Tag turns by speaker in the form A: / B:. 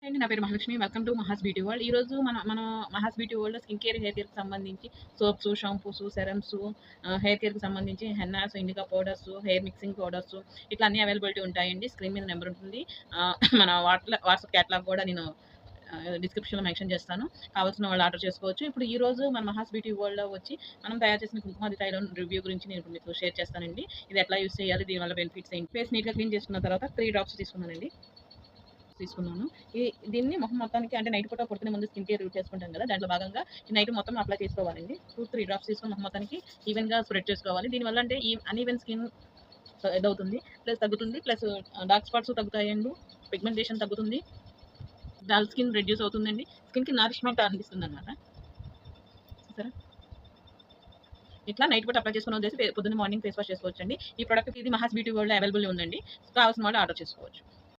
A: అండి. నా పేరు Mahalakshmi. Welcome to Maha's beauty world. ఈరోజు మన మహాస్ బ్యూటీ వరల్డ్‌లో స్కిన్ కేర్, హెయిర్ కేర్‌కి సంబంధించి సోప్స్, షాంపూస్, సెరమ్స్, హెయిర్ కేర్‌కి సంబంధించి hennas, indica powders, hair mixing powders ఇట్లా అన్నీ అవైలబిలిటీ ఉంటాయండి. స్క్రీన్ మీద నెంబర్ ఉంటుంది. మన వాట్సాప్ క్యాటలాగ్ కూడా నేను డిస్క్రిప్షన్‌లో మెన్షన్ చేస్తాను. కావాల్సిన వాళ్ళు ఆర్డర్ చేసుకోవచ్చు. ఇప్పుడు ఈరోజు మన మహాస్ బ్యూటీ వరల్డ్‌లో వచ్చి మనం తయారు చేసిన కుంకుమాది తైలం రివ్యూ గురించి నేను ఇప్పుడు మీతో షేర్ చేస్తానండి. ఇది ఎట్లా యూజ్ చేయాలి? దీనివల్ల బెనిఫిట్స్ ఏంటి? ఫేస్ నీట్‌గా క్లీన్ చేసుకున్న తర్వాత 3 డ్రాప్స్ తీసుకున్నానండి. తీసుకున్నాను. ఈ దీన్ని మొహం మొత్తానికి అంటే నైట్ పూట పడుకునే ముందు స్కిన్ కేర్ చేసుకుంటాం కదా! దాంట్లో భాగంగా ఈ నైట్ మొత్తం అప్లై చేసుకోవాలండి. 3 డ్రాప్స్ తీసుకొని మొహం మొత్తానికి ఈవెన్‌గా స్ప్రెడ్ చేసుకోవాలి. దీనివల్ల అంటే ఈ అన్‌ఈవెన్ స్కిన్ ఇదవుతుంది. ప్లస్ తగ్గుతుంది. ప్లస్ డార్క్ స్పాట్స్ తగ్గుతాయండి. పిగ్మెంటేషన్ తగ్గుతుంది. డల్ స్కిన్ రెడ్యూస్ అవుతుందండి. స్కిన్‌కి నరిష్మెంట్ అనిపిస్తుందనమాట. చూసారా? ఇట్లా నైట్ పూట అప్లై చేసుకొని వదిలేసి పొద్దున్న మార్నింగ్ ఫేస్ వాష్ చేసుకోవచ్చండి. ఈ ప్రొడక్ట్ ఇది మహాస్ బ్యూటీ వరల్డ్‌లో అవైలబుల్ ఉందండి. కావాల్సిన వాళ్ళు ఆర్డర్ చేసుకోవచ్చు.